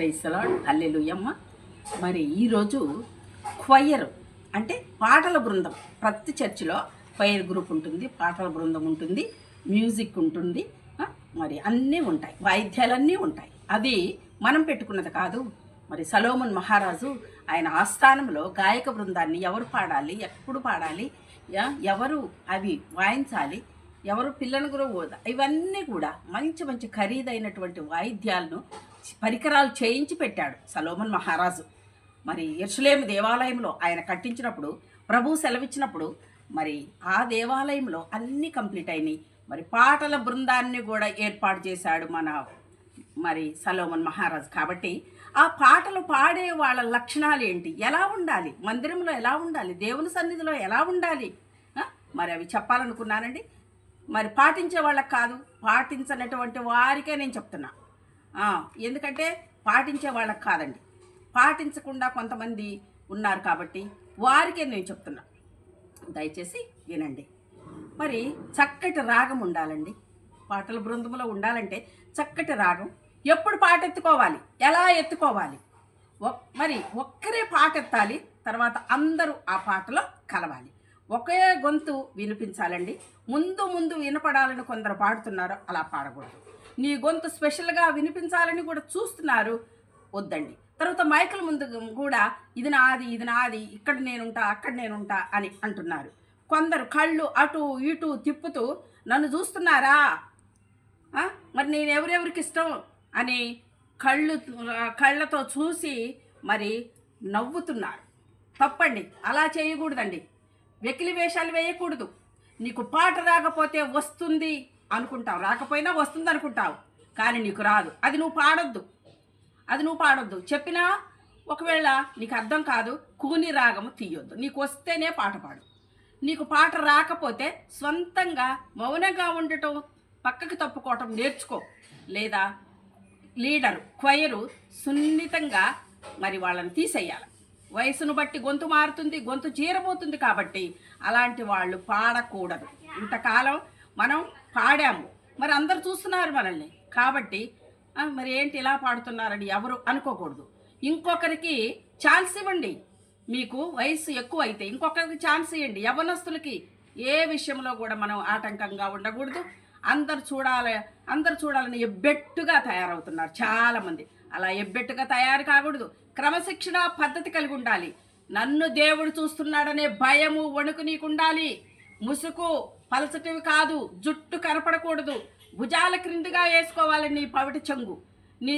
Praise the lord, హల్లెలూయమ్మ. మరి ఈరోజు coir అంటే పాటల బృందం. ప్రతి చర్చిలో క్వయర్ గ్రూప్ ఉంటుంది, పాటల బృందం ఉంటుంది, మ్యూజిక్ ఉంటుంది, మరి అన్నీ ఉంటాయి, వాయిద్యాలన్నీ ఉంటాయి. అది మనం పెట్టుకున్నది కాదు. మరి సలోమన్ మహారాజు ఆయన ఆస్థానంలో గాయక బృందాన్ని ఎవరు పాడాలి, ఎప్పుడు పాడాలి, ఎవరు అవి వాయించాలి, ఎవరు పిల్లలు కూడా, ఇవన్నీ కూడా మంచి మంచి ఖరీదైనటువంటి వాయిద్యాలను పరికరాలు చేయించి పెట్టాడు సలోమన్ మహారాజు. మరి యెరూషలేము దేవాలయంలో ఆయన కట్టించినప్పుడు, ప్రభు సెలవిచ్చినప్పుడు మరి ఆ దేవాలయంలో అన్నీ కంప్లీట్ అయినాయి. మరి పాటల బృందాన్ని కూడా ఏర్పాటు చేశాడు మరి సలోమన్ మహారాజు. కాబట్టి ఆ పాటలు పాడే వాళ్ళ లక్షణాలు ఏంటి, ఎలా ఉండాలి, మందిరంలో ఎలా ఉండాలి, దేవుని సన్నిధిలో ఎలా ఉండాలి, మరి అవి చెప్పాలనుకున్నానండి. మరి పాటించే వాళ్ళకి కాదు, పాటించనటువంటి వారికే నేను చెప్తున్నా. ఎందుకంటే పాటించే వాళ్ళకి కాదండి, పాటించకుండా కొంతమంది ఉన్నారు కాబట్టి వారికే నేను చెప్తున్నా. దయచేసి వినండి. మరి చక్కటి రాగం ఉండాలండి, పాటల బృందంలో ఉండాలంటే చక్కటి రాగం. ఎప్పుడు పాట ఎత్తుకోవాలి, ఎలా ఎత్తుకోవాలి, మరి ఒక్కరే పాట ఎత్తాలి, తర్వాత అందరూ ఆ పాటలో కలవాలి. ఒకే గొంతు వినిపించాలండి. ముందు ముందు వినపడాలని కొందరు పాడుతున్నారు, అలా పాడకూడదు. నీ గొంతు స్పెషల్గా వినిపించాలని కూడా చూస్తున్నారు, వద్దండి. తర్వాత మైకుల ముందు కూడా ఇది నాది, ఇది నాది, ఇక్కడ నేనుంటా, అక్కడ నేనుంటా అని అంటున్నారు. కొందరు కళ్ళు అటు ఇటు తిప్పుతూ నన్ను చూస్తున్నారా, మరి నేను ఎవరెవరికి ఇష్టం అని కళ్ళతో చూసి మరి నవ్వుతున్నారు. తప్పండి, అలా చేయకూడదండి. వెకిలి వేషాలు వేయకూడదు. నీకు పాట రాకపోతే వస్తుంది అనుకుంటావు, రాకపోయినా వస్తుంది అనుకుంటావు, కానీ నీకు రాదు, అది నువ్వు పాడొద్దు. చెప్పినా ఒకవేళ నీకు అర్థం కాదు, కూని రాగము తీయొద్దు. నీకు వస్తేనే పాట పాడు. నీకు పాట రాకపోతే స్వంతంగా మౌనంగా ఉండటం, పక్కకి తప్పుకోవటం నేర్చుకో. లేదా లీడరు, క్వయరు సున్నితంగా మరి వాళ్ళని తీసేయాలి. వయసును బట్టి గొంతు మారుతుంది, గొంతు చీరబోతుంది. కాబట్టి అలాంటి వాళ్ళు పాడకూడదు. ఇంతకాలం మనం పాడాము, మరి అందరు చూస్తున్నారు మనల్ని, కాబట్టి మరి ఏంటి ఇలా పాడుతున్నారని ఎవరు అనుకోకూడదు. ఇంకొకరికి ఛాన్స్ ఇవ్వండి. మీకు వయసు ఎక్కువ అయితే ఇంకొకరికి ఛాన్స్ ఇవ్వండి. యవ్వనస్తులకి ఏ విషయంలో కూడా మనం ఆటంకంగా ఉండకూడదు. అందరు చూడాలని ఎబ్బెట్టుగా తయారవుతున్నారు చాలామంది. అలా ఎబ్బెట్టుగా తయారు కాకూడదు. క్రమశిక్షణ పద్ధతి కలిగి ఉండాలి. నన్ను దేవుడు చూస్తున్నాడనే భయము, వణుకు నీకు ఉండాలి. ముసుగు పలచటివి కాదు, జుట్టు కనపడకూడదు, భుజాల క్రిందిగా వేసుకోవాలి నీ పవిటి చెంగు. నీ